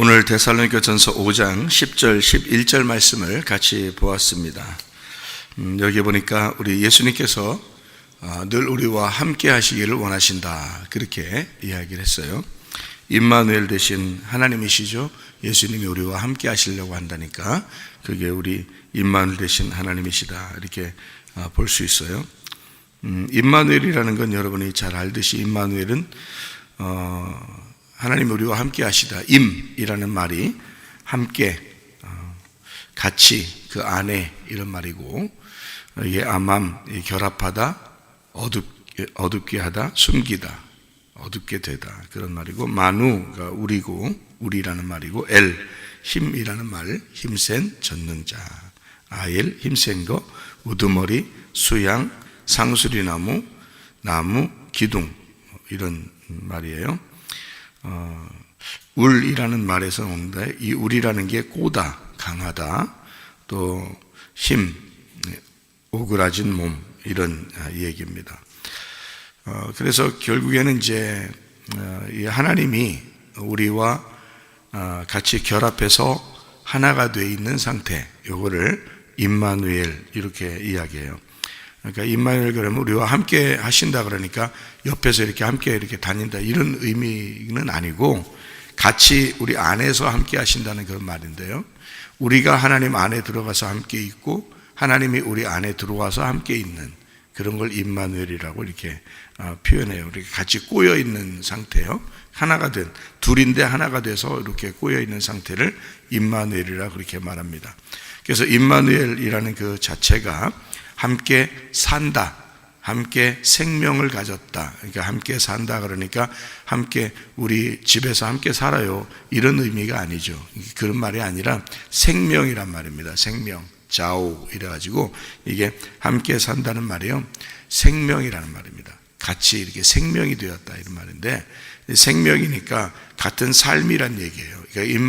오늘 데살로니가전서 5장 10절 11절 말씀을 같이 보았습니다. 여기 보니까 우리 예수님께서 늘 우리와 함께 하시기를 원하신다, 그렇게 이야기를 했어요. 임마누엘 되신 하나님이시죠. 예수님이 우리와 함께 하시려고 한다니까 그게 우리 임마누엘 되신 하나님이시다, 이렇게 볼 수 있어요. 임마누엘이라는 건 여러분이 잘 알듯이 임마누엘은 하나님 우리와 함께 하시다, 임이라는 말이 함께, 같이, 그 안에, 이런 말이고, 이게 아맘, 결합하다, 어둡게 하다, 숨기다, 어둡게 되다, 그런 말이고, 마누가 우리고, 우리라는 말이고, 엘, 힘이라는 말, 힘센 전능자, 아엘, 힘센 거, 우두머리, 수양, 상수리나무, 나무, 기둥, 이런 말이에요. 울이라는 말에서 오는데, 이 울이라는 게 꼬다, 강하다, 또 힘, 오그라진 몸, 이런 얘기입니다. 그래서 결국에는 이제 이 하나님이 우리와 같이 결합해서 하나가 되어 있는 상태, 요거를 임마누엘 이렇게 이야기해요. 그러니까 임마누엘 그러면 우리와 함께 하신다, 그러니까 옆에서 이렇게 함께 이렇게 다닌다, 이런 의미는 아니고 같이 우리 안에서 함께 하신다는 그런 말인데요. 우리가 하나님 안에 들어가서 함께 있고 하나님이 우리 안에 들어와서 함께 있는 그런 걸 임마누엘이라고 이렇게 표현해요. 이렇게 같이 꼬여 있는 상태요. 하나가 된, 둘인데 하나가 돼서 이렇게 꼬여 있는 상태를 임마누엘이라고 그렇게 말합니다. 그래서 임마누엘이라는 그 자체가 함께 산다, 함께 생명을 가졌다, 그러니까 함께 산다, 그러니까 함께 우리 집에서 함께 살아요, 이런 의미가 아니죠. 그런 말이 아니라 생명이란 말입니다. 생명, 자오 이래가지고 이게 함께 산다는 말이요, 생명이라는 말입니다. 같이 이렇게 생명이 되었다, 이런 말인데, 생명이니까 같은 삶이란 얘기예요. 그러니까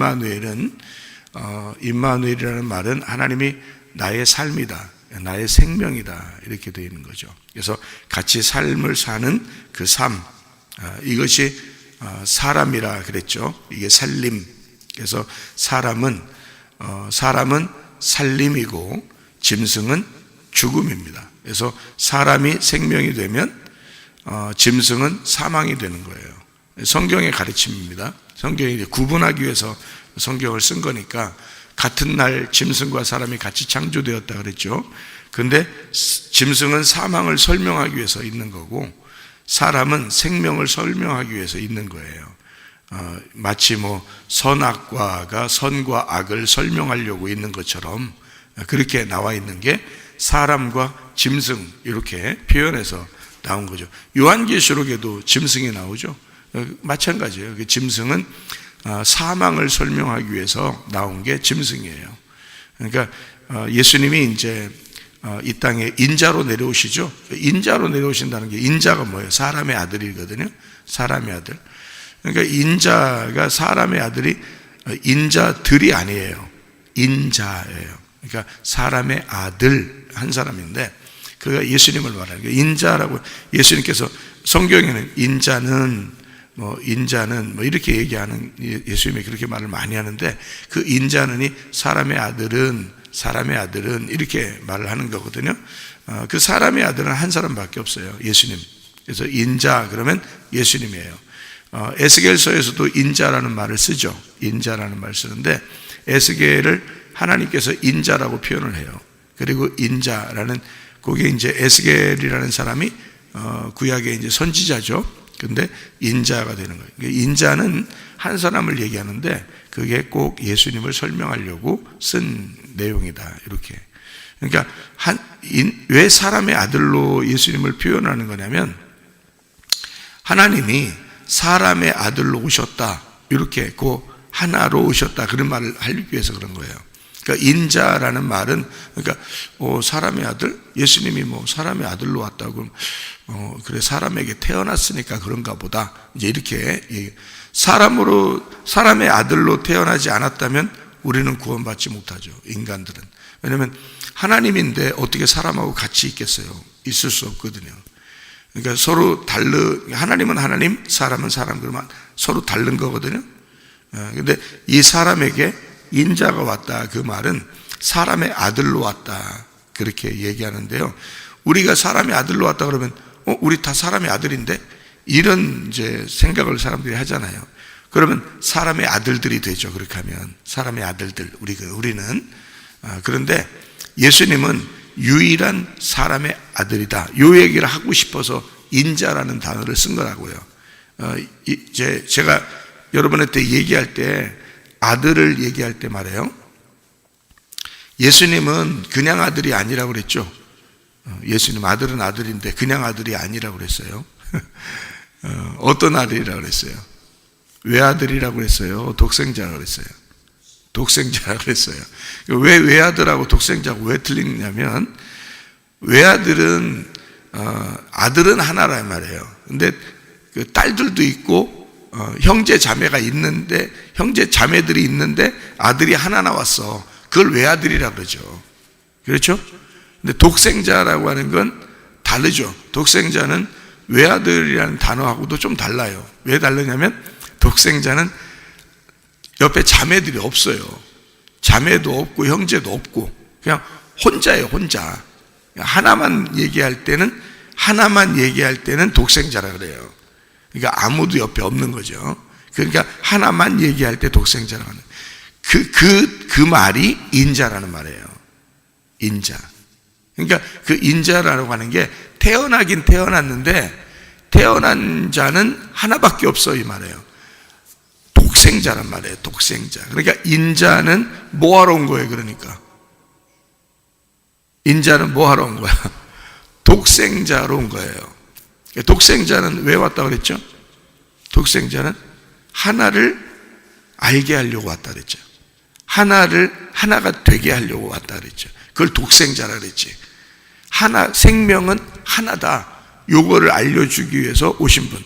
임마누엘이라는 말은 하나님이 나의 삶이다, 나의 생명이다, 이렇게 되어 있는 거죠. 그래서 같이 삶을 사는 그 삶, 이것이 사람이라 그랬죠. 이게 살림. 그래서 사람은 살림이고 짐승은 죽음입니다. 그래서 사람이 생명이 되면 짐승은 사망이 되는 거예요. 성경의 가르침입니다. 성경이 구분하기 위해서 성경을 쓴 거니까, 같은 날 짐승과 사람이 같이 창조되었다 그랬죠. 근데 짐승은 사망을 설명하기 위해서 있는 거고 사람은 생명을 설명하기 위해서 있는 거예요. 마치 선악과가 선과 악을 설명하려고 있는 것처럼 그렇게 나와 있는 게 사람과 짐승, 이렇게 표현해서 나온 거죠. 요한계시록에도 짐승이 나오죠. 마찬가지예요. 그 짐승은 사망을 설명하기 위해서 나온 게 짐승이에요. 그러니까 예수님이 이제 이 땅에 인자로 내려오시죠. 인자로 내려오신다는 게, 인자가 뭐예요? 사람의 아들이거든요. 사람의 아들. 그러니까 인자가, 사람의 아들이 인자들이 아니에요. 인자예요. 그러니까 사람의 아들 한 사람인데, 그가 예수님을 말하는 거예요. 인자라고, 예수님께서 성경에는 인자는 이렇게 얘기하는, 예수님이 그렇게 말을 많이 하는데, 그 인자는이 사람의 아들은 이렇게 말을 하는 거거든요. 그 사람의 아들은 한 사람밖에 없어요. 예수님. 그래서 인자 그러면 예수님이에요. 에스겔서에서도 인자라는 말을 쓰죠. 인자라는 말을 쓰는데, 에스겔을 하나님께서 인자라고 표현을 해요. 그리고 인자라는, 그게 이제 에스겔이라는 사람이 구약의 이제 선지자죠. 근데 인자가 되는 거예요. 인자는 한 사람을 얘기하는데 그게 꼭 예수님을 설명하려고 쓴 내용이다, 이렇게. 그러니까 왜 사람의 아들로 예수님을 표현하는 거냐면, 하나님이 사람의 아들로 오셨다, 이렇게 하나로 오셨다, 그런 말을 하기 위해서 그런 거예요. 그러니까 인자라는 말은, 그러니까 사람의 아들, 예수님이 사람의 아들로 왔다고, 그래 사람에게 태어났으니까 그런가 보다, 이제 이렇게, 사람의 아들로 태어나지 않았다면 우리는 구원받지 못하죠, 인간들은. 왜냐하면 하나님인데 어떻게 사람하고 같이 있겠어요? 있을 수 없거든요. 그러니까 서로 하나님은 하나님, 사람은 사람, 그러면 서로 다른 거거든요. 근데 이 사람에게 인자가 왔다, 그 말은 사람의 아들로 왔다, 그렇게 얘기하는데요. 우리가 사람의 아들로 왔다 그러면 우리 다 사람의 아들인데, 이런 이제 생각을 사람들이 하잖아요. 그러면 사람의 아들들이 되죠. 그렇게 하면 사람의 아들들, 우리는. 그런데 예수님은 유일한 사람의 아들이다, 이 얘기를 하고 싶어서 인자라는 단어를 쓴 거라고요. 제가 여러분한테 얘기할 때, 아들을 얘기할 때 말해요, 예수님은 그냥 아들이 아니라고 그랬죠. 예수님 아들은 아들인데 그냥 아들이 아니라고 그랬어요. 어떤 아들이라고 그랬어요? 외아들이라고 그랬어요? 독생자라고 그랬어요? 독생자라고 그랬어요. 왜 외아들하고 독생자하고 왜 틀리냐면, 외아들은 아들은 하나란 말이에요. 근데 그 딸들도 있고 형제 자매가 있는데, 형제 자매들이 있는데 아들이 하나 나왔어. 그걸 외아들이라고 그러죠. 그렇죠? 근데 독생자라고 하는 건 다르죠. 독생자는 외아들이라는 단어하고도 좀 달라요. 왜 다르냐면, 독생자는 옆에 자매들이 없어요. 자매도 없고 형제도 없고 그냥 혼자예요, 혼자. 하나만 얘기할 때는 독생자라 그래요. 그러니까 아무도 옆에 없는 거죠. 그러니까 하나만 얘기할 때 독생자라고 하는, 그 말이 인자라는 말이에요. 인자. 그러니까 그 인자라고 하는 게, 태어나긴 태어났는데 태어난 자는 하나밖에 없어, 이 말이에요. 독생자란 말이에요. 독생자. 그러니까 인자는 뭐하러 온 거예요? 그러니까 인자는 뭐하러 온 거야? 독생자로 온 거예요. 독생자는 왜 왔다 그랬죠? 독생자는 하나를 알게 하려고 왔다 그랬죠. 하나가 되게 하려고 왔다 그랬죠. 그걸 독생자라 그랬지. 생명은 하나다, 요거를 알려주기 위해서 오신 분,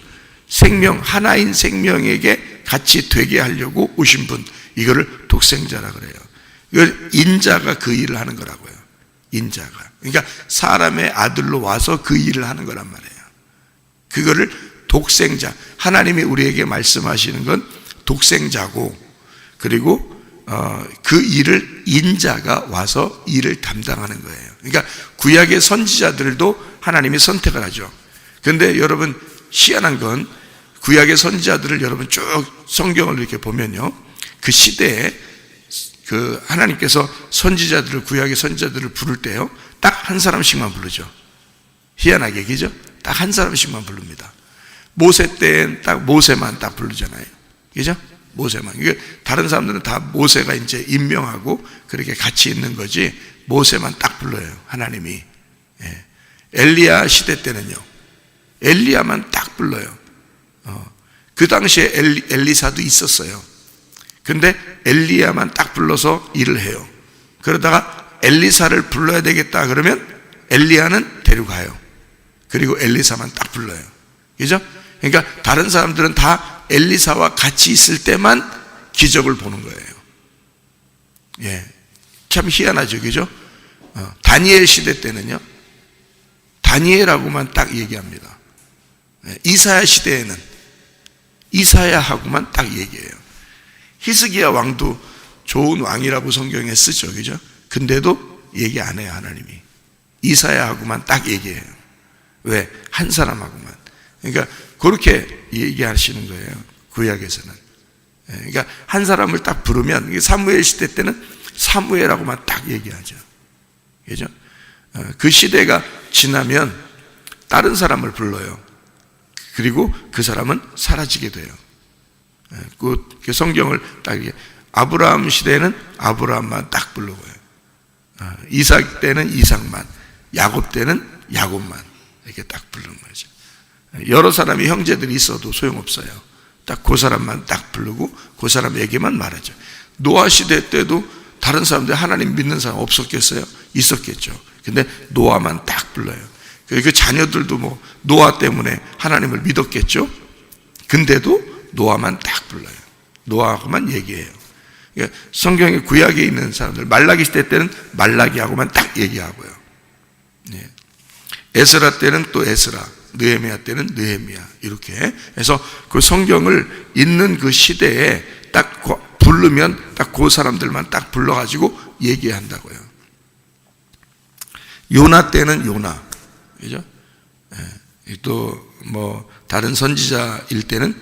하나인 생명에게 같이 되게 하려고 오신 분, 이거를 독생자라 그래요. 이걸 인자가 그 일을 하는 거라고요. 인자가. 그러니까 사람의 아들로 와서 그 일을 하는 거란 말이에요. 그거를 독생자, 하나님이 우리에게 말씀하시는 건 독생자고, 그리고 그 일을 인자가 와서 일을 담당하는 거예요. 그러니까 구약의 선지자들도 하나님이 선택을 하죠. 그런데 여러분, 희한한 건, 구약의 선지자들을 여러분 쭉 성경을 이렇게 보면요, 그 시대에 그 하나님께서 구약의 선지자들을 부를 때요, 딱 한 사람씩만 부르죠. 희한하게, 그죠? 딱 한 사람씩만 부릅니다. 모세 때엔 딱 모세만 딱 부르잖아요. 그죠? 모세만. 이게 다른 사람들은 다 모세가 이제 임명하고 그렇게 같이 있는 거지, 모세만 딱 불러요, 하나님이. 예. 엘리야 시대 때는요, 엘리야만 딱 불러요. 그 당시에 엘리사도 있었어요. 근데 엘리야만 딱 불러서 일을 해요. 그러다가 엘리사를 불러야 되겠다 그러면 엘리야는 데려가요. 그리고 엘리사만 딱 불러요. 그죠? 그러니까 다른 사람들은 다 엘리사와 같이 있을 때만 기적을 보는 거예요. 예, 참 희한하죠, 그죠? 다니엘 시대 때는요, 다니엘하고만 딱 얘기합니다. 이사야 시대에는 이사야하고만 딱 얘기해요. 히스기야 왕도 좋은 왕이라고 성경에 쓰죠, 그죠? 근데도 얘기 안 해요, 하나님이. 이사야하고만 딱 얘기해요. 왜? 한 사람하고만. 그러니까 그렇게 얘기하시는 거예요, 구약에서는. 그러니까 한 사람을 딱 부르면, 사무엘 시대 때는 사무엘하고만 딱 얘기하죠, 그죠? 그 시대가 지나면 다른 사람을 불러요. 그리고 그 사람은 사라지게 돼요. 그 성경을 딱, 아브라함 시대에는 아브라함만 딱 부르고요, 이삭 때는 이삭만, 야곱 때는 야곱만 이렇게 딱 부르는 거죠. 여러 사람이 형제들이 있어도 소용없어요. 딱 그 사람만 딱 부르고 그 사람에게만 말하죠. 노아 시대 때도 다른 사람들, 하나님 믿는 사람 없었겠어요? 있었겠죠. 근데 노아만 딱 불러요. 그 자녀들도 뭐 노아 때문에 하나님을 믿었겠죠. 근데도 노아만 딱 불러요. 노아하고만 얘기해요. 그러니까 성경의 구약에 있는 사람들, 말라기 시대 때는 말라기하고만 딱 얘기하고요. 네. 에스라 때는 또 에스라, 느헤미야 때는 느헤미야, 이렇게 해서 그 성경을 읽는 그 시대에 딱 부르면 딱 그 사람들만 딱 불러가지고 얘기한다고요. 요나 때는 요나, 그죠? 또 뭐 다른 선지자일 때는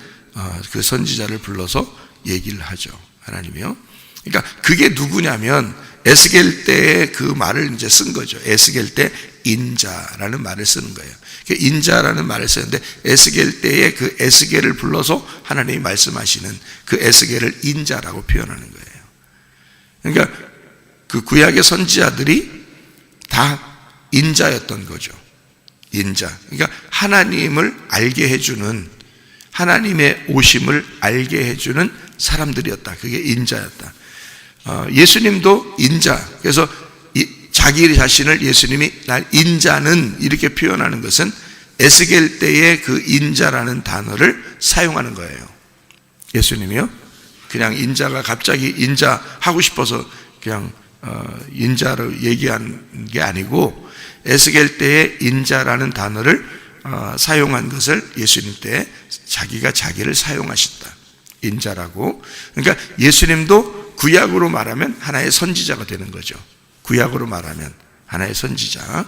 그 선지자를 불러서 얘기를 하죠. 하나님이요. 그러니까 그게 누구냐면 에스겔 때의 그 말을 이제 쓴 거죠. 에스겔 때 인자라는 말을 쓰는 거예요. 인자라는 말을 쓰는데 에스겔 때의 그 에스겔을 불러서 하나님이 말씀하시는 그 에스겔을 인자라고 표현하는 거예요. 그러니까 그 구약의 선지자들이 다 인자였던 거죠. 인자. 그러니까 하나님을 알게 해주는, 하나님의 오심을 알게 해주는 사람들이었다. 그게 인자였다. 예수님도 인자. 그래서 자기 자신을 예수님이 날 인자는 이렇게 표현하는 것은 에스겔 때의 그 인자라는 단어를 사용하는 거예요. 예수님이요. 그냥 인자가 갑자기 인자 하고 싶어서 그냥 인자로 얘기한 게 아니고 에스겔 때의 인자라는 단어를 사용한 것을 예수님 때 자기가 자기를 사용하셨다. 인자라고. 그러니까 예수님도 구약으로 말하면 하나의 선지자가 되는 거죠. 구약으로 말하면 하나의 선지자.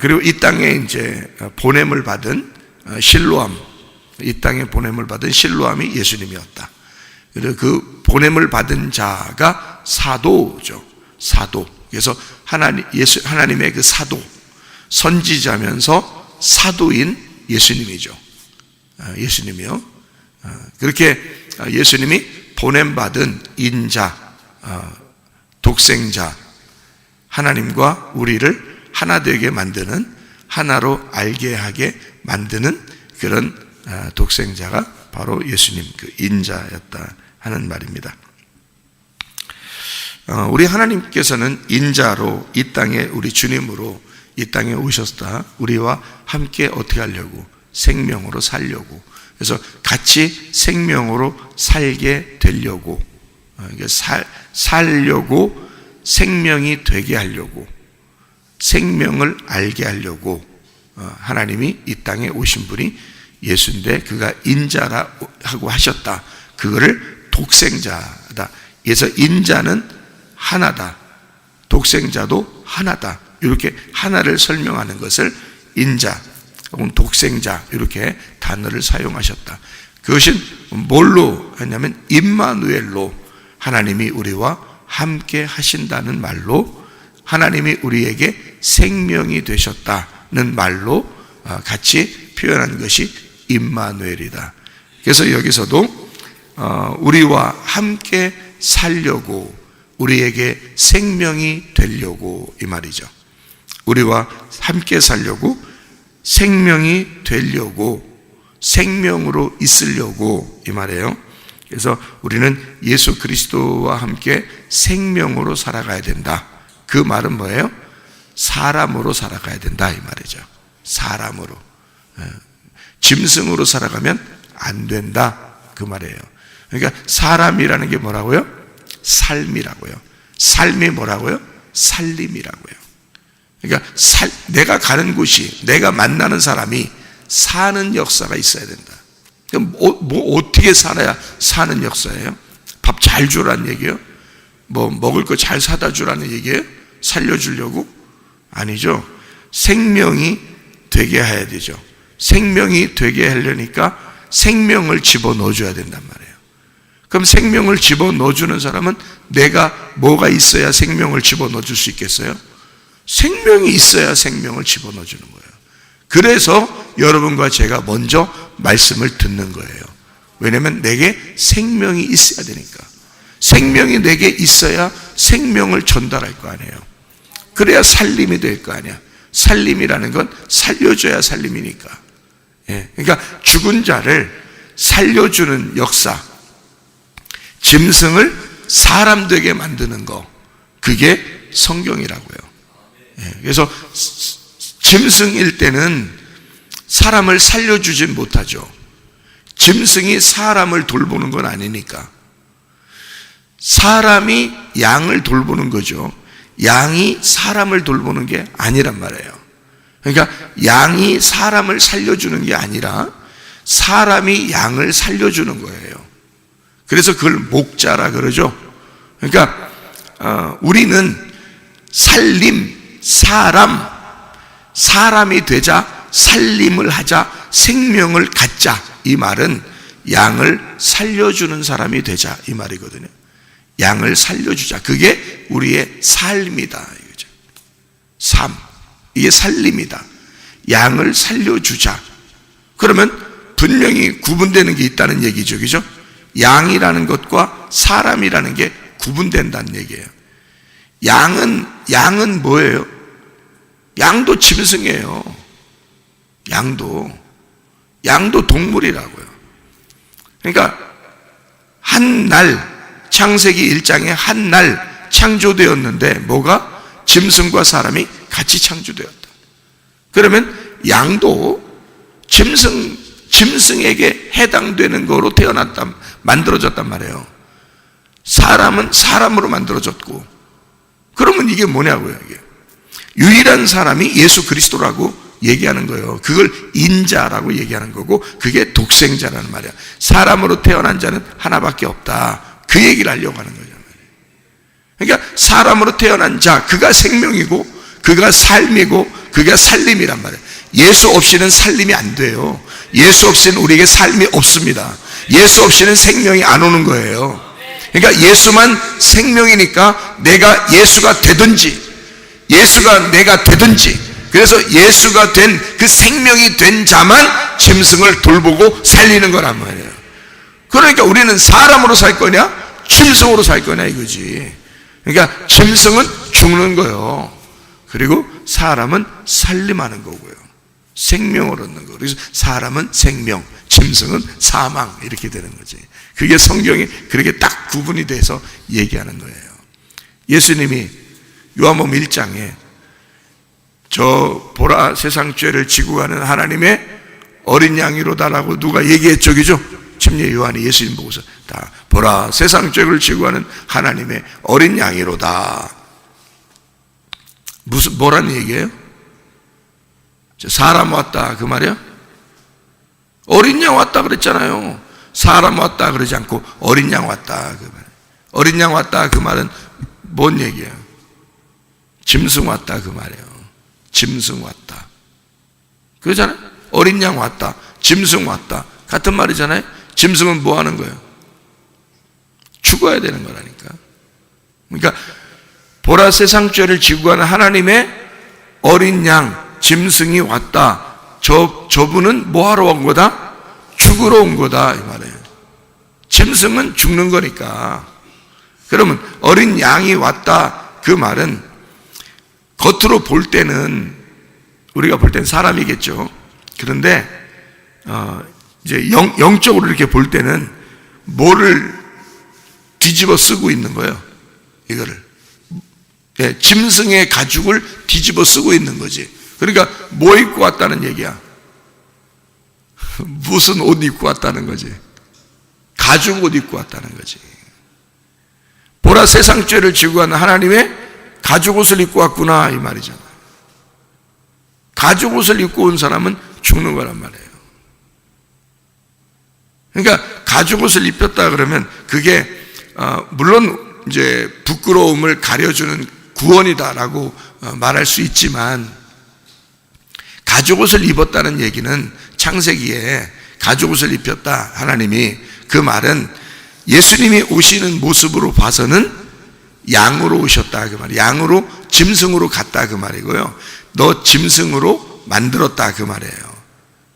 그리고 이 땅에 이제 보냄을 받은 실로암, 이 땅에 보냄을 받은 실로암이 예수님이었다. 그리고 그 보냄을 받은 자가 사도죠. 사도. 그래서 하나님의 그 사도, 선지자면서 사도인 예수님이죠. 예수님이요. 그렇게 예수님이 보냄받은 인자, 독생자, 하나님과 우리를 하나 되게 만드는, 하나로 알게 하게 만드는 그런 독생자가 바로 예수님, 그 인자였다 하는 말입니다. 우리 하나님께서는 인자로 이 땅에, 우리 주님으로 이 땅에 오셨다. 우리와 함께 어떻게 하려고? 생명으로 살려고. 그래서 같이 생명으로 살게 되려고, 살려고, 생명이 되게 하려고, 생명을 알게 하려고 하나님이 이 땅에 오신 분이 예수인데, 그가 인자라고 하셨다. 그거를 독생자다. 그래서 인자는 하나다, 독생자도 하나다. 이렇게 하나를 설명하는 것을 인자 혹은 독생자 이렇게 단어를 사용하셨다. 그것은 뭘로 하냐면 임마누엘로, 하나님이 우리와 함께 하신다는 말로, 하나님이 우리에게 생명이 되셨다는 말로 같이 표현한 것이 임마누엘이다. 그래서 여기서도 우리와 함께 살려고, 우리에게 생명이 되려고, 이 말이죠. 우리와 함께 살려고, 생명이 되려고, 생명으로 있으려고, 이 말이에요. 그래서 우리는 예수 그리스도와 함께 생명으로 살아가야 된다. 그 말은 뭐예요? 사람으로 살아가야 된다, 이 말이죠. 사람으로. 짐승으로 살아가면 안 된다, 그 말이에요. 그러니까 사람이라는 게 뭐라고요? 삶이라고요. 삶이 뭐라고요? 살림이라고요. 그러니까 내가 가는 곳이, 내가 만나는 사람이 사는 역사가 있어야 된다. 뭐 어떻게 살아야 사는 역사예요? 밥 잘 주라는 얘기예요? 뭐 먹을 거 잘 사다 주라는 얘기예요? 살려주려고? 아니죠. 생명이 되게 해야 되죠. 생명이 되게 하려니까 생명을 집어넣어 줘야 된단 말이에요. 그럼 생명을 집어넣어 주는 사람은 내가 뭐가 있어야 생명을 집어넣어 줄 수 있겠어요? 생명이 있어야 생명을 집어넣어 주는 거예요. 그래서 여러분과 제가 먼저 말씀을 듣는 거예요. 왜냐하면 내게 생명이 있어야 되니까. 생명이 내게 있어야 생명을 전달할 거 아니에요. 그래야 살림이 될 거 아니야. 살림이라는 건 살려줘야 살림이니까. 그러니까 죽은 자를 살려주는 역사, 짐승을 사람 되게 만드는 거, 그게 성경이라고요. 그래서 짐승일 때는 사람을 살려주진 못하죠. 짐승이 사람을 돌보는 건 아니니까. 사람이 양을 돌보는 거죠. 양이 사람을 돌보는 게 아니란 말이에요. 그러니까 양이 사람을 살려주는 게 아니라 사람이 양을 살려주는 거예요. 그래서 그걸 목자라 그러죠. 그러니까 우리는 살림, 사람이 되자, 살림을 하자, 생명을 갖자, 이 말은 양을 살려주는 사람이 되자, 이 말이거든요. 양을 살려주자, 그게 우리의 삶이다, 이거죠. 삶, 이게 살림이다. 양을 살려주자. 그러면 분명히 구분되는 게 있다는 얘기죠, 그죠? 양이라는 것과 사람이라는 게 구분된다는 얘기예요. 양은 뭐예요? 양도 짐승이에요. 양도 동물이라고요. 그러니까 한 날, 창세기 1장에 한 날 창조되었는데 뭐가? 짐승과 사람이 같이 창조되었다. 그러면 양도 짐승에게 해당되는 거로 만들어졌단 말이에요. 사람은 사람으로 만들어졌고, 그러면 이게 뭐냐고요, 이게. 유일한 사람이 예수 그리스도라고 얘기하는 거예요. 그걸 인자라고 얘기하는 거고, 그게 독생자라는 말이야. 사람으로 태어난 자는 하나밖에 없다. 그 얘기를 하려고 하는 거죠. 그러니까 사람으로 태어난 자, 그가 생명이고, 그가 삶이고, 그가 살림이란 말이에요. 예수 없이는 살림이 안 돼요. 예수 없이는 우리에게 삶이 없습니다. 예수 없이는 생명이 안 오는 거예요. 그러니까 예수만 생명이니까 내가 예수가 되든지, 예수가 내가 되든지, 그래서 예수가 된 그 생명이 된 자만 짐승을 돌보고 살리는 거란 말이에요. 그러니까 우리는 사람으로 살 거냐, 짐승으로 살 거냐 이거지. 그러니까 짐승은 죽는 거예요. 그리고 사람은 살림하는 거고요. 생명을 얻는 거. 그래서 사람은 생명, 짐승은 사망, 이렇게 되는 거지. 그게 성경이 그렇게 딱 구분이 돼서 얘기하는 거예요. 예수님이 요한복음 1장에 저 보라 세상 죄를 지고 가는 하나님의 어린 양이로다라고 누가 얘기했죠, 그죠? 침례 요한이 예수님 보고서 다 보라 세상 죄를 지고 가는 하나님의 어린 양이로다. 뭐라는 얘기예요? 사람 왔다 그 말이야? 어린 양 왔다 그랬잖아요. 사람 왔다 그러지 않고 어린 양 왔다 그 말. 어린 양 왔다 그 말은 뭔 얘기예요? 짐승 왔다 그 말이에요. 짐승 왔다. 그러잖아요. 어린 양 왔다, 짐승 왔다, 같은 말이잖아요. 짐승은 뭐 하는 거예요? 죽어야 되는 거라니까. 그러니까 보라 세상 죄를 지고 가는 하나님의 어린 양, 짐승이 왔다. 저분은 뭐 하러 온 거다? 죽으러 온 거다, 이 말이에요. 짐승은 죽는 거니까. 그러면 어린 양이 왔다 그 말은 겉으로 볼 때는, 우리가 볼 때는 사람이겠죠. 그런데 이제 영적으로 이렇게 볼 때는 뭐를 뒤집어 쓰고 있는 거예요, 이거를. 네, 짐승의 가죽을 뒤집어 쓰고 있는 거지. 그러니까 뭐 입고 왔다는 얘기야? 무슨 옷 입고 왔다는 거지? 가죽 옷 입고 왔다는 거지. 보라 세상 죄를 지고 가는 하나님의 가죽 옷을 입고 왔구나, 이 말이잖아. 가죽 옷을 입고 온 사람은 죽는 거란 말이에요. 그러니까 가죽 옷을 입혔다 그러면 그게 물론 이제 부끄러움을 가려주는 구원이다라고 말할 수 있지만, 가죽 옷을 입었다는 얘기는 창세기에 가죽 옷을 입혔다 하나님이, 그 말은 예수님이 오시는 모습으로 봐서는 양으로 오셨다 그 말이에요. 양으로, 짐승으로 갔다 그 말이고요. 너 짐승으로 만들었다 그 말이에요.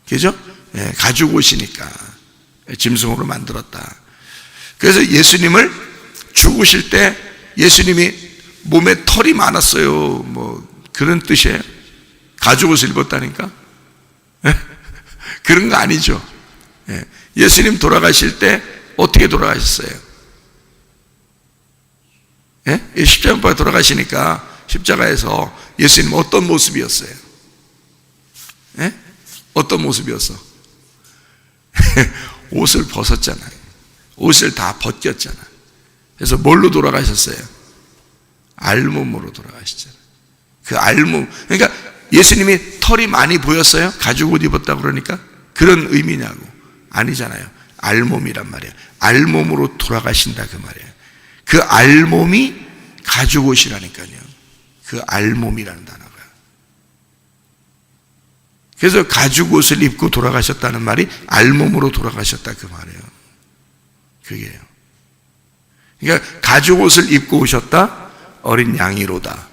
그죠? 예, 가죽 옷이니까 짐승으로 만들었다. 그래서 예수님을 죽으실 때 예수님이 몸에 털이 많았어요, 뭐 그런 뜻이에요? 가죽 옷을 입었다니까? 예? 그런 거 아니죠. 예. 예수님 돌아가실 때 어떻게 돌아가셨어요? 예? 십자가에 돌아가시니까 십자가에서 예수님 어떤 모습이었어요? 예? 어떤 모습이었어? 옷을 벗었잖아요. 옷을 다 벗겼잖아. 그래서 뭘로 돌아가셨어요? 알몸으로 돌아가시잖아요. 그 알몸, 그러니까 예수님이 털이 많이 보였어요? 가죽 옷 입었다고 그러니까? 그런 의미냐고? 아니잖아요. 알몸이란 말이에요. 알몸으로 돌아가신다 그 말이에요. 그 알몸이 가죽옷이라니까요. 그 알몸이라는 단어가. 그래서 가죽옷을 입고 돌아가셨다는 말이 알몸으로 돌아가셨다 그 말이에요. 그게요. 그러니까 가죽옷을 입고 오셨다, 어린 양이로다.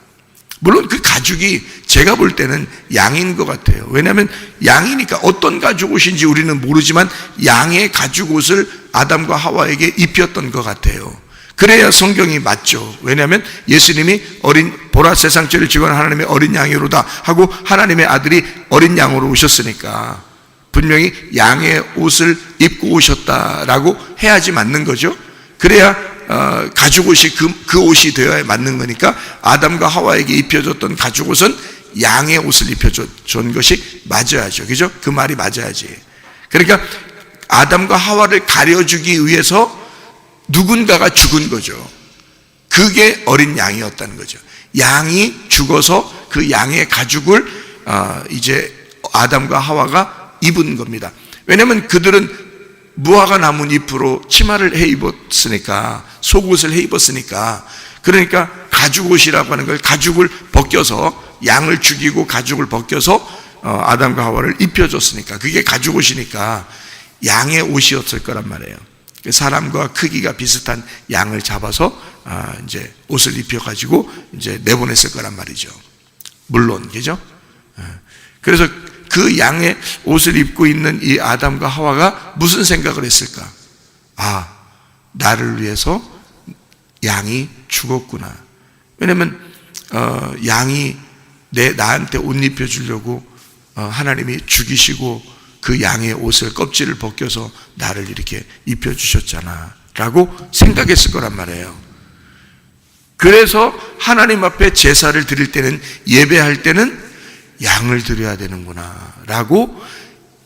물론 그 가죽이 제가 볼 때는 양인 것 같아요. 왜냐하면 양이니까 어떤 가죽옷인지 우리는 모르지만 양의 가죽옷을 아담과 하와에게 입혔던 것 같아요. 그래야 성경이 맞죠. 왜냐하면 예수님이 보라 세상 죄를 지고 하나님의 어린 양이로다 하고 하나님의 아들이 어린 양으로 오셨으니까 분명히 양의 옷을 입고 오셨다라고 해야지 맞는 거죠. 그래야 가죽옷이 그 옷이 되어야 맞는 거니까 아담과 하와에게 입혀줬던 가죽옷은 양의 옷을 입혀준 것이 맞아야죠. 그죠? 그 말이 맞아야지. 그러니까 아담과 하와를 가려주기 위해서 누군가가 죽은 거죠. 그게 어린 양이었다는 거죠. 양이 죽어서 그 양의 가죽을 이제 아담과 하와가 입은 겁니다. 왜냐하면 그들은 무화과 나뭇잎으로 치마를 해 입었으니까, 속옷을 해 입었으니까, 그러니까 가죽옷이라고 하는 걸 가죽을 벗겨서 양을 죽이고 가죽을 벗겨서 아담과 하와를 입혀줬으니까 그게 가죽옷이니까 양의 옷이었을 거란 말이에요. 사람과 크기가 비슷한 양을 잡아서 이제 옷을 입혀가지고 이제 내보냈을 거란 말이죠. 물론, 그죠? 그래서 그 양의 옷을 입고 있는 이 아담과 하와가 무슨 생각을 했을까? 나를 위해서 양이 죽었구나. 왜냐면 양이 나한테 옷 입혀주려고 하나님이 죽이시고 그 양의 옷을 껍질을 벗겨서 나를 이렇게 입혀주셨잖아 라고 생각했을 거란 말이에요. 그래서 하나님 앞에 제사를 드릴 때는, 예배할 때는 양을 드려야 되는구나 라고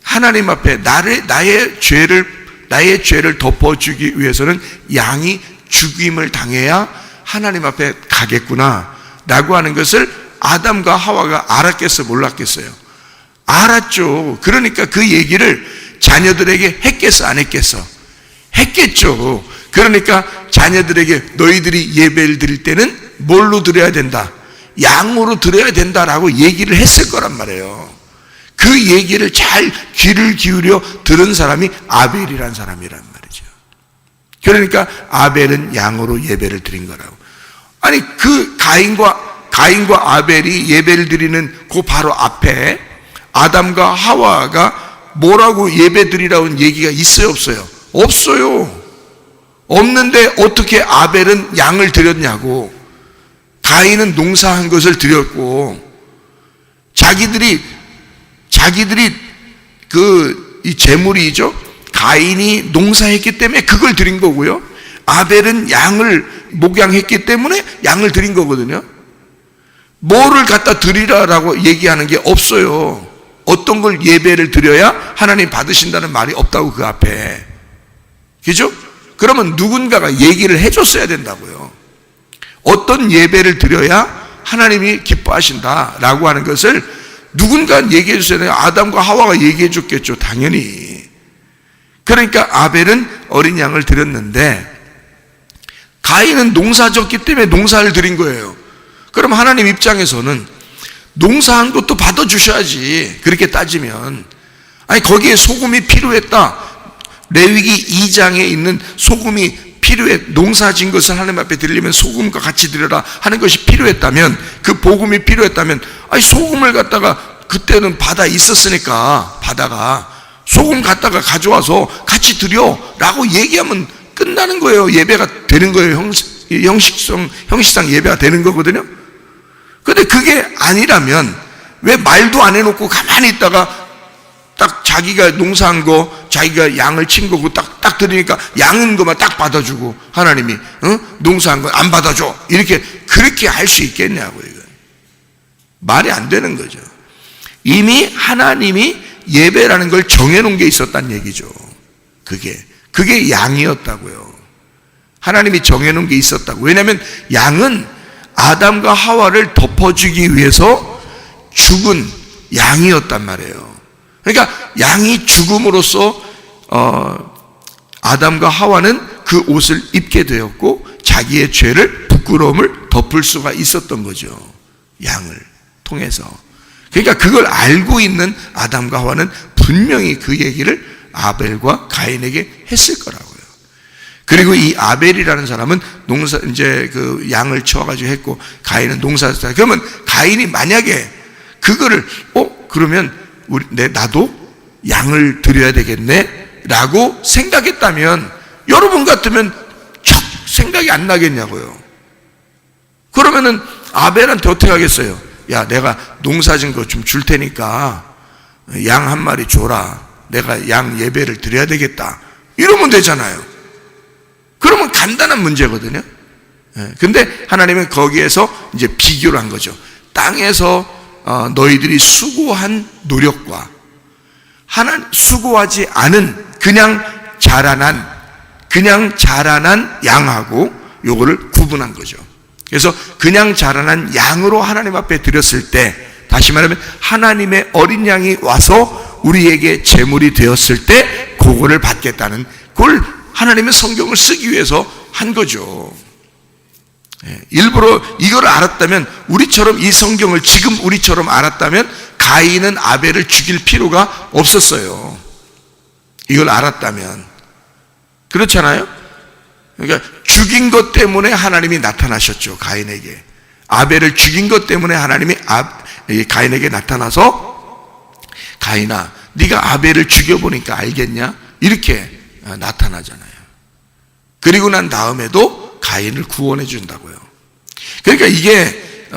하나님 앞에 나의 죄를 덮어주기 위해서는 양이 죽임을 당해야 하나님 앞에 가겠구나 라고 하는 것을 아담과 하와가 알았겠어, 몰랐겠어요? 알았죠. 그러니까 그 얘기를 자녀들에게 했겠어, 안 했겠어? 했겠죠. 그러니까 자녀들에게 너희들이 예배를 드릴 때는 뭘로 드려야 된다? 양으로 드려야 된다라고 얘기를 했을 거란 말이에요. 그 얘기를 잘 귀를 기울여 들은 사람이 아벨이란 사람이란 말이죠. 그러니까 아벨은 양으로 예배를 드린 거라고. 아니, 그 가인과 아벨이 예배를 드리는 그 바로 앞에 아담과 하와가 뭐라고 예배 드리라는 얘기가 있어요, 없어요? 없어요. 없는데 어떻게 아벨은 양을 드렸냐고. 가인은 농사한 것을 드렸고, 자기들이 이 제물이죠. 가인이 농사했기 때문에 그걸 드린 거고요. 아벨은 양을 목양했기 때문에 양을 드린 거거든요. 뭐를 갖다 드리라라고 얘기하는 게 없어요. 어떤 걸 예배를 드려야 하나님 받으신다는 말이 없다고 그 앞에. 그죠? 그러면 누군가가 얘기를 해줬어야 된다고요. 어떤 예배를 드려야 하나님이 기뻐하신다라고 하는 것을 누군가 얘기해 주셔야 돼요. 아담과 하와가 얘기해 줬겠죠, 당연히. 그러니까 아벨은 어린 양을 드렸는데 가인은 농사 졌기 때문에 농사를 드린 거예요. 그럼 하나님 입장에서는 농사한 것도 받아주셔야지. 그렇게 따지면. 아니, 거기에 소금이 필요했다. 레위기 2장에 있는 소금이 농사 진 것을 하나님 앞에 드리려면 소금과 같이 드려라 하는 것이 필요했다면, 그 복음이 필요했다면, 아니, 소금을 갖다가 그때는 바다 있었으니까, 바다가 소금 갖다가 가져와서 같이 드려라고 얘기하면 끝나는 거예요. 예배가 되는 거예요. 형식상 예배가 되는 거거든요. 근데 그게 아니라면 왜 말도 안 해놓고 가만히 있다가 딱 자기가 농사한 거, 자기가 양을 친 거고 딱 드리니까 양은 것만 딱 받아주고 하나님이 농사한 거 안 받아줘, 이렇게 그렇게 할 수 있겠냐고. 이거 말이 안 되는 거죠. 이미 하나님이 예배라는 걸 정해놓은 게 있었다는 얘기죠. 그게 양이었다고요. 하나님이 정해놓은 게 있었다고. 왜냐하면 양은 아담과 하와를 덮어주기 위해서 죽은 양이었단 말이에요. 그러니까 양이 죽음으로써 아담과 하와는 그 옷을 입게 되었고 자기의 죄를, 부끄러움을 덮을 수가 있었던 거죠. 양을 통해서. 그러니까 그걸 알고 있는 아담과 하와는 분명히 그 얘기를 아벨과 가인에게 했을 거라고요. 그리고 이 아벨이라는 사람은 이제 그 양을 쳐가지고 했고, 가인은 농사했다. 그러면 가인이 만약에 그거를, 그러면 나도 양을 드려야 되겠네? 라고 생각했다면, 여러분 같으면 척 생각이 안 나겠냐고요. 그러면은 아벨한테 어떻게 하겠어요? 야, 내가 농사진 거 좀 줄 테니까 양 한 마리 줘라. 내가 양 예배를 드려야 되겠다. 이러면 되잖아요. 그러면 간단한 문제거든요. 근데 하나님은 거기에서 이제 비교를 한 거죠. 땅에서 너희들이 수고한 노력과 수고하지 않은 그냥 자라난 양하고 요거를 구분한 거죠. 그래서 그냥 자라난 양으로 하나님 앞에 드렸을 때, 다시 말하면 하나님의 어린 양이 와서 우리에게 제물이 되었을 때 그거를 받겠다는, 그걸 하나님의 성경을 쓰기 위해서 한 거죠. 일부러 이걸 알았다면, 우리처럼 이 성경을 지금 우리처럼 알았다면 가인은 아벨을 죽일 필요가 없었어요. 이걸 알았다면. 그렇잖아요? 그러니까 죽인 것 때문에 하나님이 나타나셨죠. 가인에게. 아벨을 죽인 것 때문에 하나님이 가인에게 나타나서, 가인아, 네가 아벨을 죽여보니까 알겠냐? 이렇게 나타나잖아요. 그리고 난 다음에도 가인을 구원해 준다고요. 그러니까 이게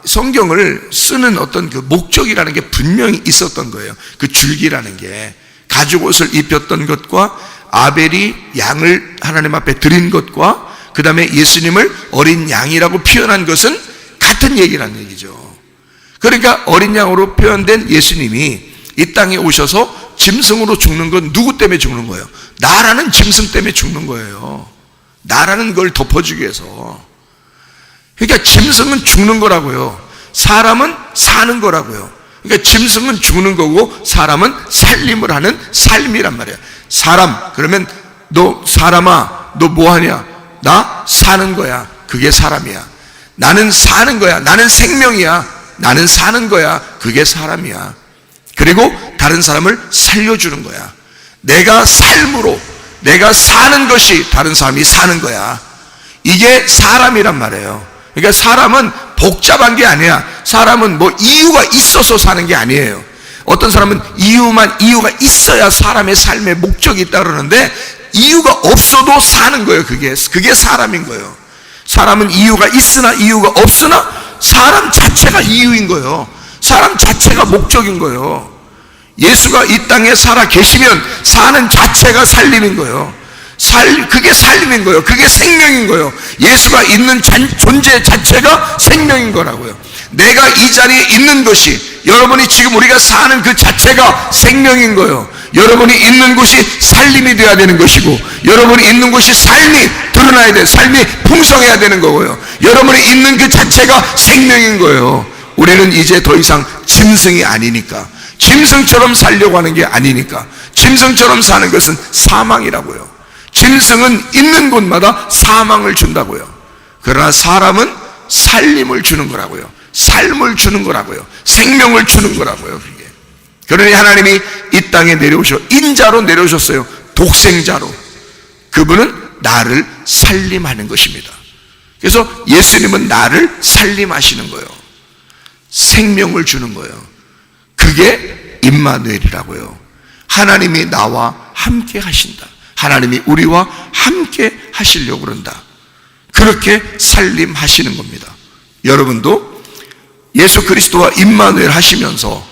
성경을 쓰는 어떤 그 목적이라는 게 분명히 있었던 거예요. 그 줄기라는 게, 가죽 옷을 입혔던 것과 아벨이 양을 하나님 앞에 드린 것과 그 다음에 예수님을 어린 양이라고 표현한 것은 같은 얘기라는 얘기죠. 그러니까 어린 양으로 표현된 예수님이 이 땅에 오셔서 짐승으로 죽는 건 누구 때문에 죽는 거예요? 나라는 짐승 때문에 죽는 거예요. 나라는 걸 덮어주기 위해서. 그러니까 짐승은 죽는 거라고요. 사람은 사는 거라고요. 그러니까 짐승은 죽는 거고 사람은 살림을 하는 삶이란 말이에요. 사람, 그러면 너 사람아, 너 뭐하냐? 나 사는 거야. 그게 사람이야. 나는 사는 거야. 나는 생명이야. 나는 사는 거야. 그게 사람이야. 그리고 다른 사람을 살려주는 거야. 내가 삶으로, 내가 사는 것이 다른 사람이 사는 거야. 이게 사람이란 말이에요. 그러니까 사람은 복잡한 게 아니야. 사람은 뭐 이유가 있어서 사는 게 아니에요. 어떤 사람은 이유가 있어야 사람의 삶의 목적이 있다 그러는데, 이유가 없어도 사는 거예요. 그게 사람인 거예요. 사람은 이유가 있으나 이유가 없으나 사람 자체가 이유인 거예요. 사람 자체가 목적인 거예요. 예수가 이 땅에 살아 계시면 사는 자체가 살림인 거예요. 그게 살림인 거예요. 그게 생명인 거예요. 예수가 있는 존재 자체가 생명인 거라고요. 내가 이 자리에 있는 것이, 여러분이 지금 우리가 사는 그 자체가 생명인 거예요. 여러분이 있는 곳이 살림이 되어야 되는 것이고, 여러분이 있는 곳이 삶이 드러나야 돼. 삶이 풍성해야 되는 거고요. 여러분이 있는 그 자체가 생명인 거예요. 우리는 이제 더 이상 짐승이 아니니까, 짐승처럼 살려고 하는 게 아니니까. 짐승처럼 사는 것은 사망이라고요. 짐승은 있는 곳마다 사망을 준다고요. 그러나 사람은 살림을 주는 거라고요. 삶을 주는 거라고요. 생명을 주는 거라고요. 그게. 그러니 하나님이 이 땅에 인자로 내려오셨어요. 독생자로. 그분은 나를 살림하는 것입니다. 그래서 예수님은 나를 살림하시는 거예요. 생명을 주는 거예요. 그게 임마누엘이라고요. 하나님이 나와 함께 하신다. 하나님이 우리와 함께 하시려고 그런다. 그렇게 살림하시는 겁니다. 여러분도 예수 그리스도와 임마누엘 하시면서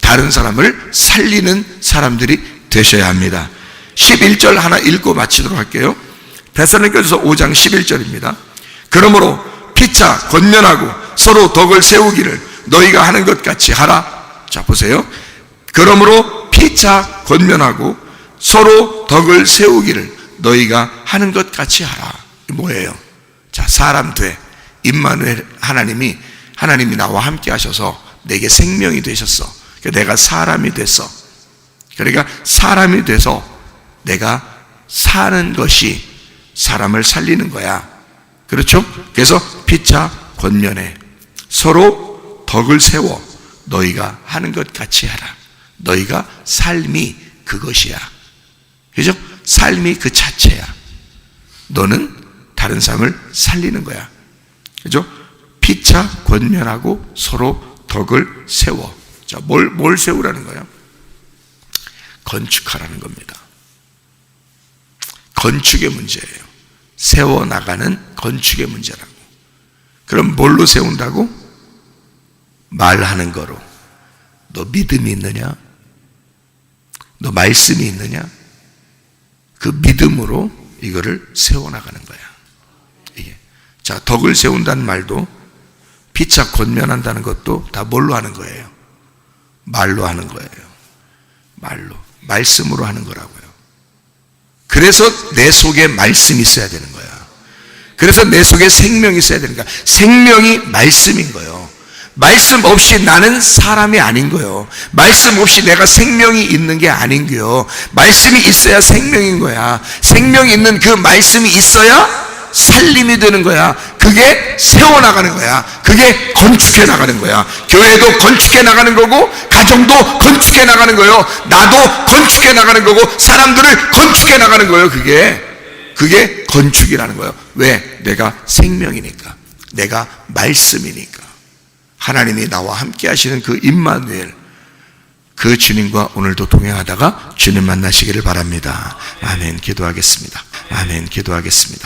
다른 사람을 살리는 사람들이 되셔야 합니다. 11절 하나 읽고 마치도록 할게요. 데살로니가전서 5장 11절입니다. 그러므로 피차 권면하고 서로 덕을 세우기를 너희가 하는 것 같이 하라. 자, 보세요. 그러므로 피차 권면하고 서로 덕을 세우기를 너희가 하는 것 같이 하라. 뭐예요? 자, 사람 돼. 임마누엘 하나님이 나와 함께 하셔서 내게 생명이 되셨어. 내가 사람이 됐어. 그러니까 사람이 돼서 내가 사는 것이 사람을 살리는 거야. 그렇죠? 그래서 피차 권면해. 서로 덕을 세워 너희가 하는 것 같이 하라. 너희가 삶이 그것이야. 그죠? 삶이 그 자체야. 너는 다른 사람을 살리는 거야. 그죠? 피차 권면하고 서로 덕을 세워. 자, 뭘 세우라는 거야? 건축하라는 겁니다. 건축의 문제예요. 세워나가는 건축의 문제라고. 그럼 뭘로 세운다고? 말하는 거로. 너 믿음이 있느냐? 너 말씀이 있느냐? 그 믿음으로 이거를 세워나가는 거야. 이게. 자, 덕을 세운다는 말도, 피차 권면한다는 것도 다 뭘로 하는 거예요? 말로 하는 거예요. 말로. 말씀으로 하는 거라고요. 그래서 내 속에 말씀이 있어야 되는 거야. 그래서 내 속에 생명이 있어야 되는 거야. 생명이 말씀인 거예요. 말씀 없이 나는 사람이 아닌 거예요. 말씀 없이 내가 생명이 있는 게 아닌 거예요. 말씀이 있어야 생명인 거야. 생명이 있는 그 말씀이 있어야 살림이 되는 거야. 그게 세워나가는 거야. 그게 건축해 나가는 거야. 교회도 건축해 나가는 거고, 가정도 건축해 나가는 거예요. 나도 건축해 나가는 거고, 사람들을 건축해 나가는 거예요. 그게 건축이라는 거예요. 왜? 내가 생명이니까. 내가 말씀이니까. 하나님이 나와 함께 하시는 그 임마누엘, 그 주님과 오늘도 동행하다가 주님 만나시기를 바랍니다. 아멘. 기도하겠습니다. 아멘. 기도하겠습니다.